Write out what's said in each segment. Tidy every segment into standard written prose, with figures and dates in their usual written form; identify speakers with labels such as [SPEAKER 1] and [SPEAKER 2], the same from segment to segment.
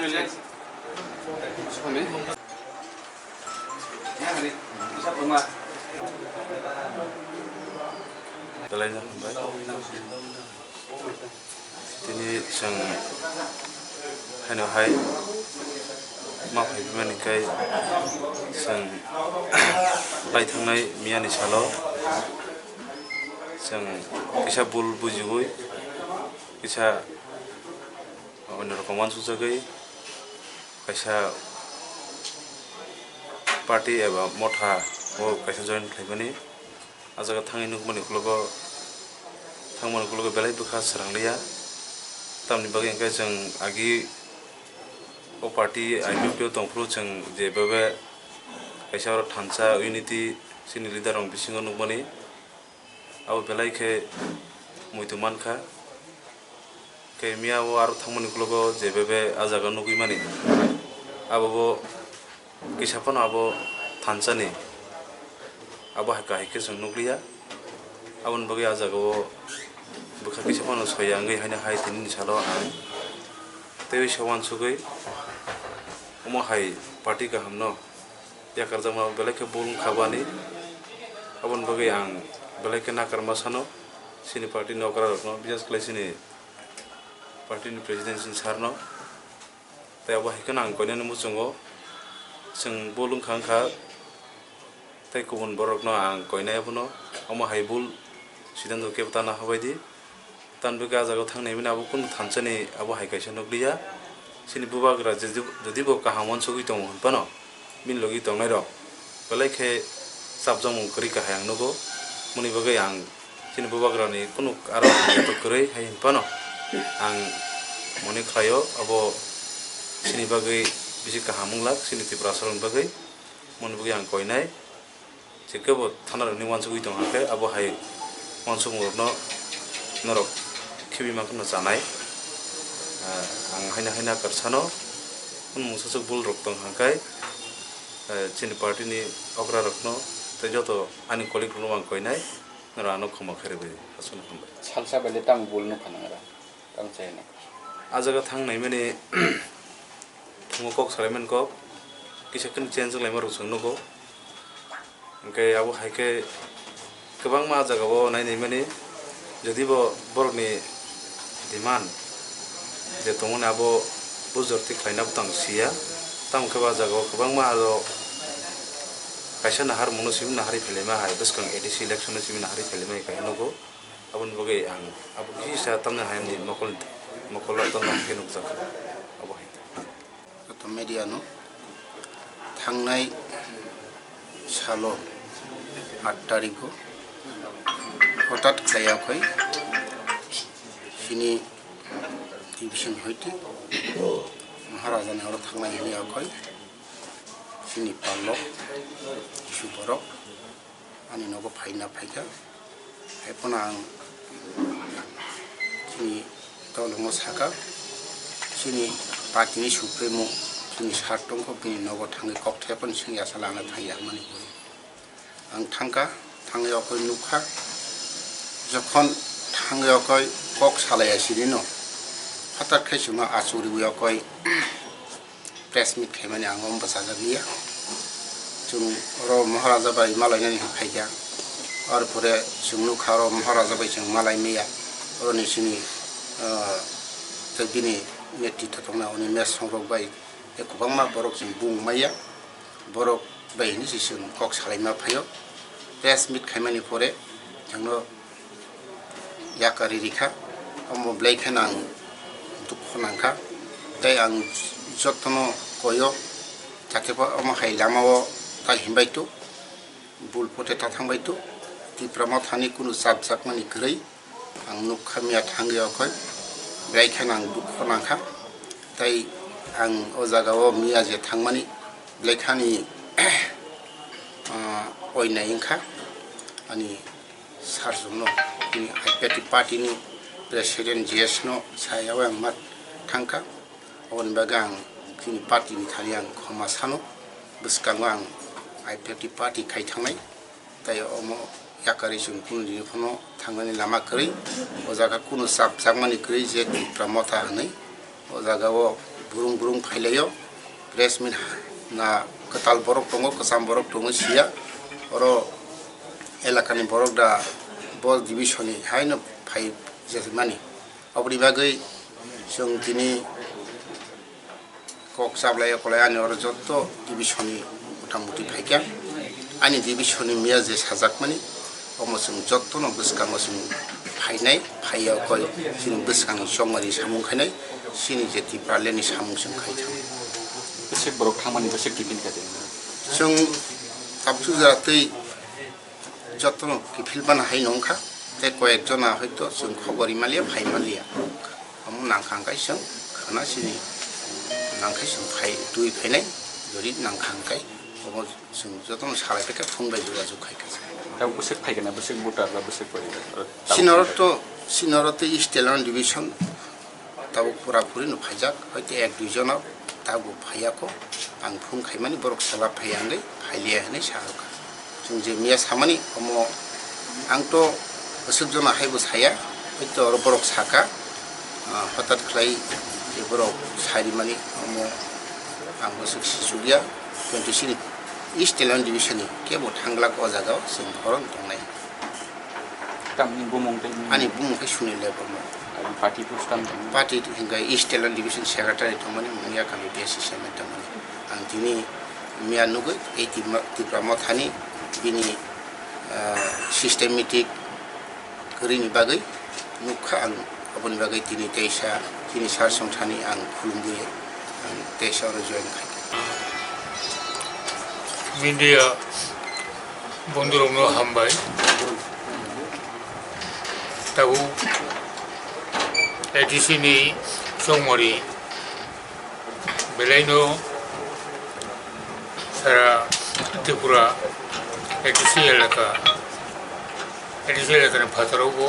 [SPEAKER 1] Tini sang hai maafai bimanikai sang bai thangnai miyani salo sang kisa bul bujigui kisa onrokoman sujagai kaisa party eba motha o kaisa join khlaimani ajaga thangai nukmani thangmani belai bukha saranglia tamni bagi engkai jeng agi o party Ipft tongfru jeng je bebe kaisa thansa unity sini leader rong Bising nukmani abo belai khe muitumankha ke miya o aro thangmani je bebe ajaga nugimani abo kisa pano abo thansani abo haike jeng nukliya abon bagi ajaga o bukha kisa pano soyangai haina hai tini salo ang tewi sawan sugai omo hai party kahamno yakar jama belai khe bulung khabani abon bagi ang belai khe nakar masano sini party nokra rokno bias klai sini party ni president sin sarno tai abo haike nang koinani muchungo sing bulung khangkha tai kubun borokno ang koinai abono omo hai bul siddhanto kebtana habaidi tanbe gajago thangnai mini abo kun thansani abo hai kaisa nukliya sini bubagra jodi bo kahamon sugui tong honpano min logi tongnai rok belai khe sabjamung kori kahayang nugo muni bagai ang sini bubagra ni kunu aro to koroi hai honpano ang moni khlayo abo sini bagai bisi kahamung lak sini Tipra salon bagai muni bagai ang koinai jekebo thanar ni wansugui tong hake abo hai wansugurno norok khibi makno janai ang haina karsano musasuk bul rok tong hangkai chini party ni okra rokno tai joto ani kolik no ang koinai nara ano khoma kharebai asuna hambai
[SPEAKER 2] salsa bele tang bul no khanara tang chaina
[SPEAKER 1] ajaga thangnai mani thumo kok salaiman kok kisa kin change laimar sungno ko angkai abo haike kebang ma jaga bo nainai mani jadi bo borni demand je tongone abo bujorti khlaina butang sia tam khaba jago kebang ma ado kaisa nahar muno sim nahari philema hai beskang ADC election sim nahari philema kai nogo abon boge ang abo kisa tamna hayni mokol to na kenuk jak abo hai
[SPEAKER 3] to media no thangnai salo 8 tariko হঠাৎ খাইয়াখৈ সিনি টিভিশন হইতে মহারাজানি হল থাংনাই হইয়াখৈ সিনি পালক সুবরক আনি নগো ফাইনা ফাইকা হেপনা আং সিনি তলমো সাকা সিনি পার্টিনি supremo সিনি সারটংखौ बिनि नगो थाङै ककथेपन सिं यासालाना थांया मानि आं थांका थांयाखै नुखा যখন থাঙ্গায়কয় কক সালাইয়াছিলি ন হঠাৎ খাইসুমা আচুরিউয়াকয় প্রেস মিট খাইমানি আঙম বাসাজাবিয়া जों र महाराजा बाय मालायनानै फायगा आरो परे जोंनु खारो महाराजा बाय जों मालाय मैया रनिसिनि बिनि नेतृत्व दंना उनि मेस संरक बाय एखबां मा बरक जों बुंमाया बरक बायनि जों কক सालायमा फायो प्रेस मिट खाइमानि परे जोंनो याकारि रिखा अमो ब्लाइखान आं दुखनांखा ताइ आं जतन कयो जातेबा अमो हाय लामाव ताइ हिमबायतो बुल पटे थांबायतो तिप्रामा थानि कुनु जाबजाक मानि गरै आं नुखामिया थांगायाखै ब्लाइखान आं दुखनांखा ताइ आं ओ जागाव मिया जे थांमानि ब्लाइखानि ओइनायखा अनि सारजुनो Ipft party ni presiden JS no saya yang mat tangka on bagang kini party ni thaliang khomasano beskang ang Ipft party kai thangnai tai omo yakari jung kun ni khono thangani lama kri o jaga kuno sap jangmani kri je pramotha hanai o jaga o burung burung phailayo press min na ketal borok tongo kesam borok tongo sia oro elakani borok da bol divisioni haino phai jesmani abri bagai sung tini kok sablaya kolaya oro jotto divisioni motamuti phaikya ani divisioni miya je sajakmani omosung jotto no bwskang sung phainai phaiya koi sini bwskang songmari samung khainai sini je Tipra leni samung sung khaitham
[SPEAKER 2] besek borok thamani besek kipin kate
[SPEAKER 3] sung kapsu jatei jotto no kipil ban hai nongkha te koyekjona hoyto sung khobori malia phai malia amu nangkhangkai sung khana sini nangkhai sung phai tui phainai jori nangkhangkai omo sung jotto no salai peka phungbai jogajuk khaika
[SPEAKER 2] दा besek phaigena besek voter ba besek pori
[SPEAKER 3] Sinorote East Telan Division tabu pura-puri no phaijak hoite ek duijon tabu phaiako ang phung khaimani borok sala phaiangai phailia hne saruka jung je miya samani omo angto besukjona haibu saya hoite oro borok saka hotat khlai je borok sari mani omo ang besuk sisulia কিন্তু sini East Telan Division kebo thanglak o jaga sing horong tongnai
[SPEAKER 2] tamni bumong te
[SPEAKER 3] ani bumong ke Sunil Debbarma
[SPEAKER 2] party pustam
[SPEAKER 3] party hingga East Telan Division Secretary tomani mungya kami biasa semen tomani ang tini miya nugo Tipra mothani bini systematic kerini bagai nukha ang aboni bagai tini teisa tini sarsong thani ang khulumbuye ang teisa ro join khai
[SPEAKER 4] media বন্ধুরগ্ন হামবাই তাবু এডিসিনি চৌমরি বেলাইনো সারা Tripura ADC এলাকার ভাতারাবো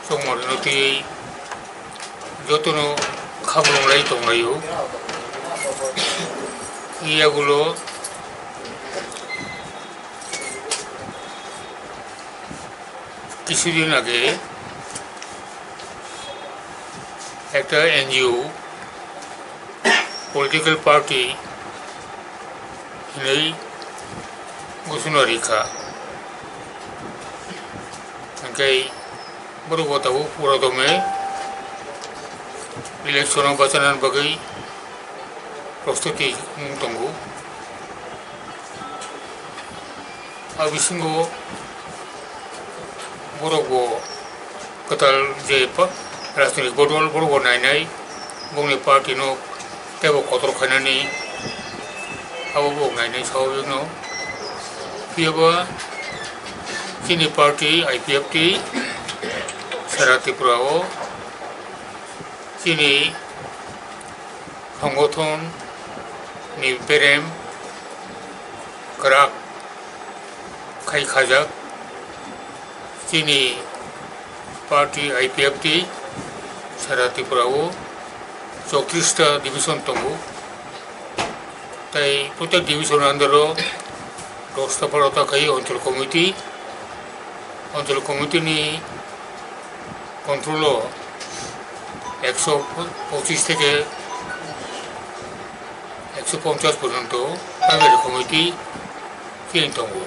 [SPEAKER 4] চৌমরি নদী যতনো খাবলাই দংলাইও ইয়াগুলো কিছুদিন আগে একটা NGO political party নেই ঘোষণা রেখা ओंखाय बरु गथाखौ पुरादमे इलेक्शन बाचानानै बागै प्रस्तुति दंगौ बिसिंगो बरगो कताल जे राजनैतिक बदल बरगो नायनाय गंनि पार्टी नो तेबो कतर खानानै आबो बग नायनाय सावबिक नो पियाबा चीनी पार्टी Ipft सारा त्रिपुराओ चीनी संगठन नि बेरेम कराक खाई खाजाक चीनी पार्टी Ipft सारा त्रिपुराओ 34टा डिविजन दंगौ ताई प्रत्येक डिविजन अंदरो 10टा 12टा खाई अंचल कमिटी नि कंट्रोल 125 থেকে 150 পর্যন্ত प्राइवेट कमिटी चीनी दंगौ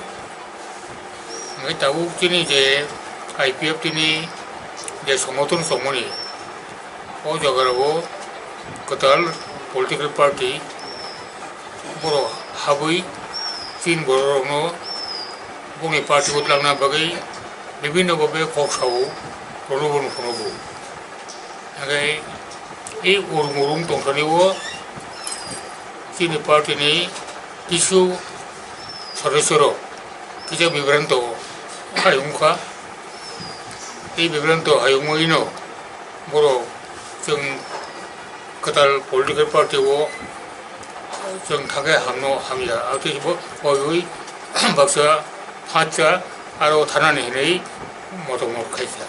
[SPEAKER 4] ताबो चीनी जे Ipft नि जे संगठन समनि ओ जगारावो कताल पलिटिकल पार्टी बर हाबै चीन बरनो गंनि पार्टी लांना बागै विभिन्न भावे खसाव प्रलोभन खालामो ओंखाय ए उरुं दंथानायाव चीनी पार्टी नि किछु सदस्यर किछु विभ्रांत हायुंखा ए विभ्रांत हायुंयैनो बर जों कताल पलिटिकल पार्टीआव जों थाखाय हामनो हामिया आथिबो बयबो बाक्सा फाचा आरो थानानै नै मदमर खायसा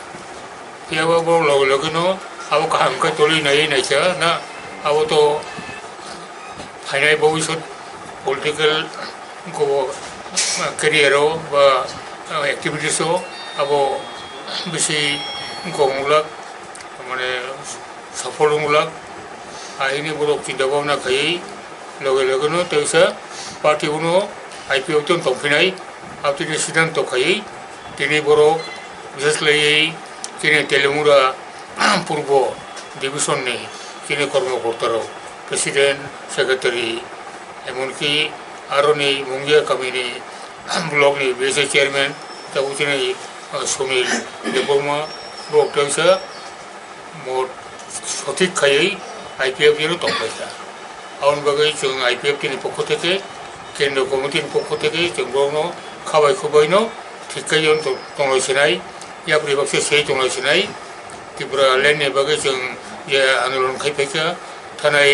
[SPEAKER 4] याबो बर लगनो आबो काहंका तोली नै नायसा ना आबो तो फाइनाय भविष्यत पलिटिकल गो करियारो बा एक्टिविटीसो आबो बेसि गमूलक माने सफलमूलक ini borok cinta bawna kai loge no teusa parti uno IPF ton tongfinai aptini sidang to kai tini borok বিশেষ লই তিনি তেলিয়ামুরা পূর্ব ডিভিশন নি তিনি কর্মকর্তারা প্রেসিডেন্ট সেক্রেটারি এমনকি আরও নেই মুঙ্গিয়া কামিনি ব্লক নি বিএসএ চেয়ারম্যান তাও তিনি সুনীল দেববর্মা বক্তব্য মোট সঠিক খাইয়েই IPF যেন তংপাইতা আউন বাগै जों IPF টির পক্ষ থেকে কেন্দ্র কমিটির পক্ষ থেকে जों বর্ণ খাবাই খুবাইনো ঠিকই জন তংলাইছিনাই ইয়াপরি বাক্সে সেই তংলাইছিনাই ত্রিপুরা ল্যান্ডनि बागै जों যে আন্দোলন খাইপাইকা थानाय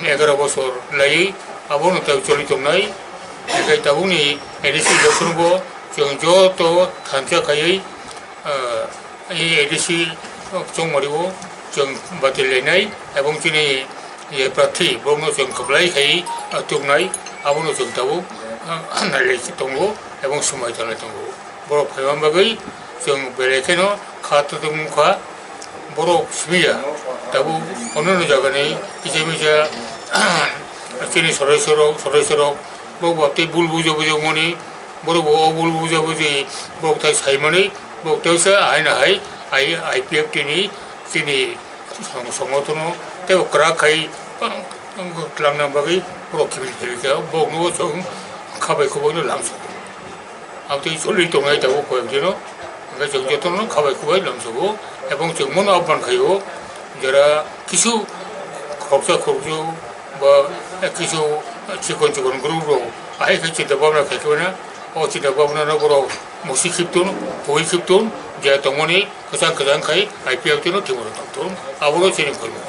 [SPEAKER 4] 11 বছর লাই আবনো তাও চলি তংনাই একাই তাবুনি এডিসি ইলেকশনবো जों যত থানচা খাইयै এই এডিসি চংমারিবো जों बातिलायनाय এবং তিনি ये प्रार्थी बंग जों खबलाय खायै तुंनाय आबनो जों दाबो नायलाय दंगो এবং সময় জানাই दंगो बर' फाइमान बागै जों बेलेखायनो खातदमुखा बर' सिबिया दाबो अननो जागानै इजेमिजा তিনি সরাসরি বক্তাই বুল বুঝাবুঝি মনি বড় বুল বুঝাবুঝি বক্তাই সাইমানি বক্তাইসা আইনাহাই IPF টিনি তিনি সংগঠন তেও ক্রাখাই লাংনা বাগै बर' किबिल फेरिका बगनो जों खाबाय खुबायनो लांसो आउते सलि दंनाय दाबो कयेकदिनो ओमफ्राय जों जतन खाबाय खुबाय लांसोबो এবং जों मन आह्वान खायो যারা কিছু খরচা খরচু বা কিছু চিকন গ্রুপ আই খাইছে দাবাবনা খাইখোনা ও চিন্তা ভাবনা बर' মুসি খিপ্তুন বই খিপ্তুন যে তমনি খোসাং খোসাং খাই IPF টিনো টিমুর তমতুন আবনো চেনি করবো